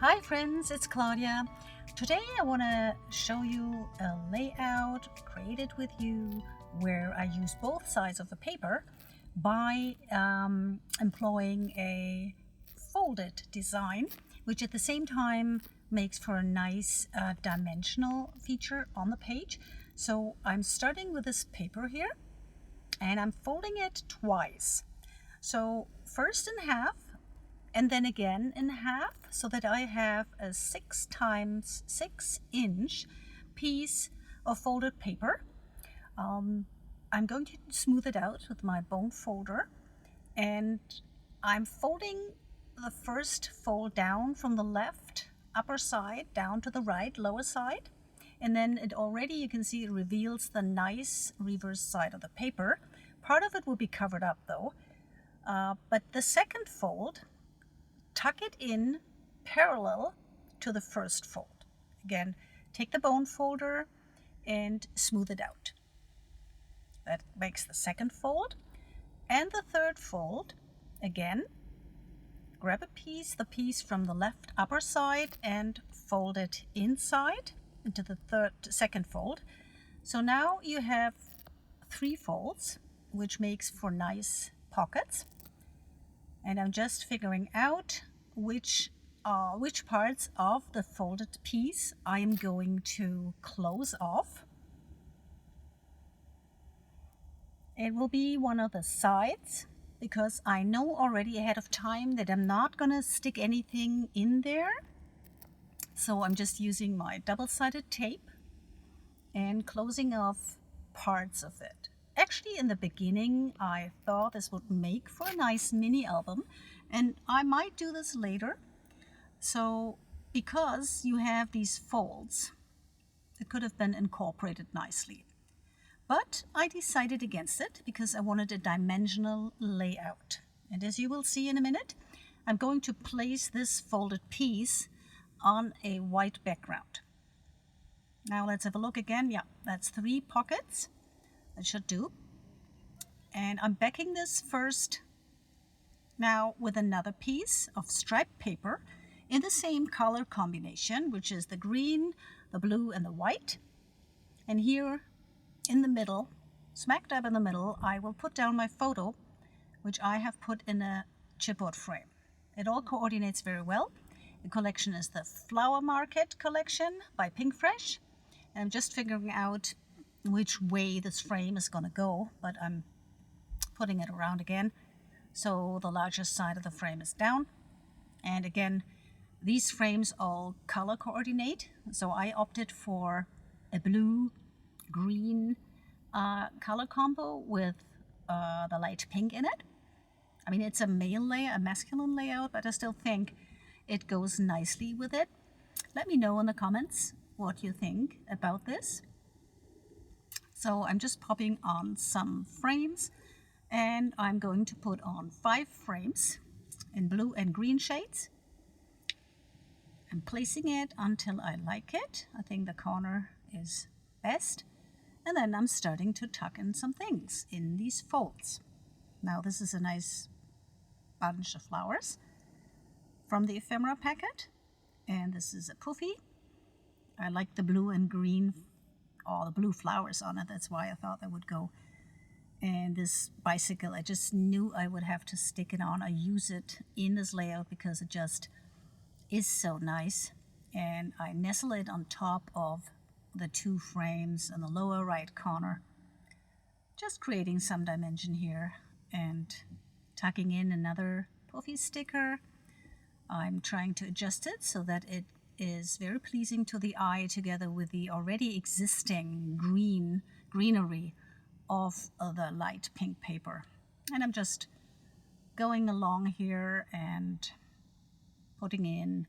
Hi friends, it's Claudia. Today I want to show you a layout created with you where I use both sides of the paper by employing a folded design, which at the same time makes for a nice dimensional feature on the page. So I'm starting with this paper here and I'm folding it twice. So first in half and then again in half so that I have a 6 times 6 inch piece of folded paper. I'm going to smooth it out with my bone folder, and I'm folding the first fold down from the left upper side down to the right lower side, and then it already, you can see, it reveals the nice reverse side of the paper. Part of it will be covered up though, but the second fold, tuck it in parallel to the first fold. Again, take the bone folder and smooth it out. That makes the second fold. And the third fold, again, grab the piece from the left upper side and fold it inside into the second fold. So now you have 3 folds, which makes for nice pockets. And I'm just figuring out which parts of the folded piece I am going to close off. It will be one of the sides, because I know already ahead of time that I'm not going to stick anything in there. So I'm just using my double-sided tape and closing off parts of it. Actually, in the beginning, I thought this would make for a nice mini album, and I might do this later. So, because you have these folds, it could have been incorporated nicely. But I decided against it because I wanted a dimensional layout. And as you will see in a minute, I'm going to place this folded piece on a white background. Now let's have a look again. Yeah, that's 3 pockets. That should do. And I'm backing this first now with another piece of striped paper in the same color combination, which is the green, the blue, and the white. And here in the middle, smack dab in the middle, I will put down my photo, which I have put in a chipboard frame. It all coordinates very well. The collection is the Flower Market collection by Pinkfresh. And I'm just figuring out which way this frame is going to go, but I'm putting it around again so the largest side of the frame is down. And again, these frames all color coordinate, so I opted for a blue green color combo with the light pink in it. I mean, it's a masculine layout, but I still think it goes nicely with it. Let me know in the comments what you think about this. So I'm just popping on some frames, and I'm going to put on 5 frames in blue and green shades. I'm placing it until I like it. I think the corner is best. And then I'm starting to tuck in some things in these folds. Now this is a nice bunch of flowers from the ephemera packet. And this is a puffy. I like the blue and green, all the blue flowers on it. That's why I thought that would go. And this bicycle, I just knew I would have to stick it on. I use it in this layout because it just is so nice. And I nestle it on top of the 2 frames in the lower right corner. Just creating some dimension here and tucking in another puffy sticker. I'm trying to adjust it so that it is very pleasing to the eye together with the already existing greenery of the light pink paper. And I'm just going along here and putting in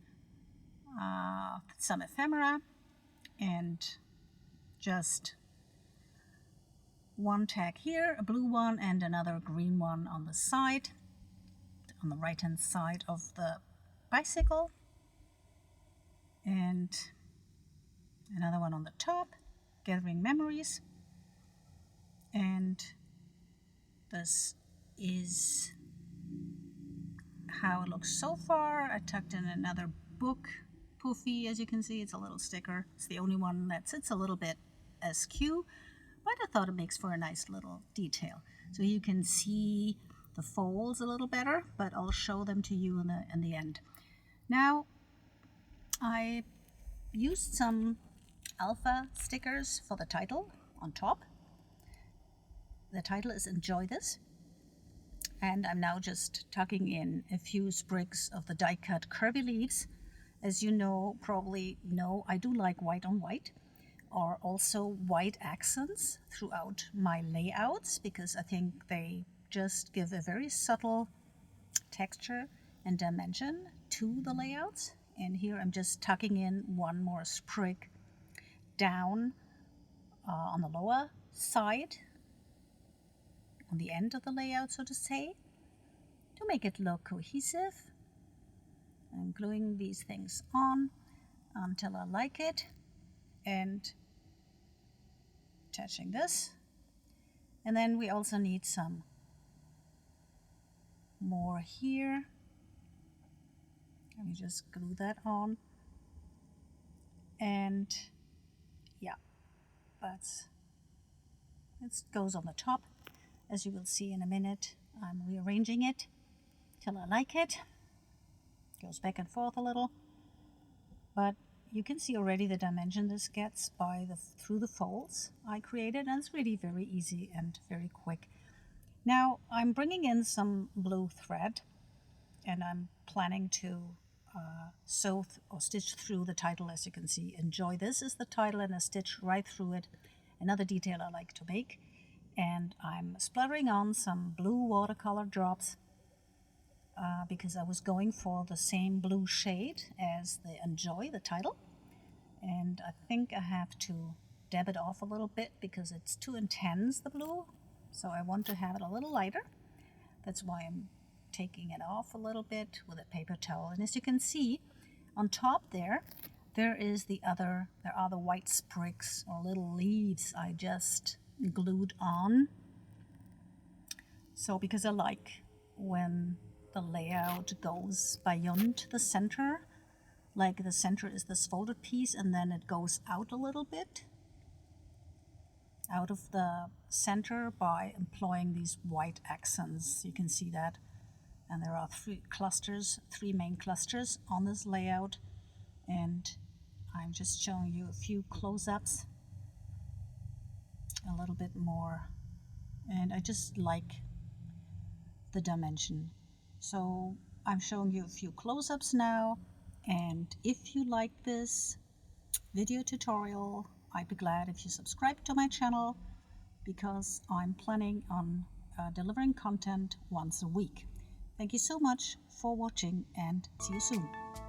some ephemera and just one tag here, a blue one, and another green one on the side, on the right hand side of the bicycle, and another one on the top, gathering memories. And this is how it looks so far. I tucked in another book puffy. As you can see, it's a little sticker. It's the only one that sits a little bit askew, but I thought it makes for a nice little detail. So you can see the folds a little better, but I'll show them to you in the end. Now, I used some alpha stickers for the title on top. The title is Enjoy This. And I'm now just tucking in a few sprigs of the die-cut curvy leaves. As you know, probably know, I do like white on white, or also white accents throughout my layouts, because I think they just give a very subtle texture and dimension to the layouts. And here I'm just tucking in one more sprig down on the lower side, on the end of the layout, so to say, to make it look cohesive. I'm gluing these things on until I like it, and attaching this. And then we also need some more here. Let me just glue that on. And yeah, it goes on the top. As you will see in a minute, I'm rearranging it till I like it. Goes back and forth a little, but you can see already the dimension this gets through the folds I created, and it's really very easy and very quick. Now I'm bringing in some blue thread, and I'm planning to sew or stitch through the title. As you can see, Enjoy This is the title, and I stitch right through it. Another detail I like to make. And I'm splattering on some blue watercolor drops because I was going for the same blue shade as the Enjoy, the title. And I think I have to dab it off a little bit because it's too intense, the blue. So I want to have it a little lighter. That's why I'm taking it off a little bit with a paper towel. And as you can see, on top there are the white sprigs or little leaves I just glued on. So because I like when the layout goes beyond the center, like the center is this folded piece and then it goes out a little bit out of the center by employing these white accents. You can see that. And there are three main clusters on this layout, and I'm just showing you a few close-ups, a little bit more, and I just like the dimension. So I'm showing you a few close-ups now, and if you like this video tutorial, I'd be glad if you subscribe to my channel, because I'm planning on delivering content once a week. Thank you so much for watching, and see you soon.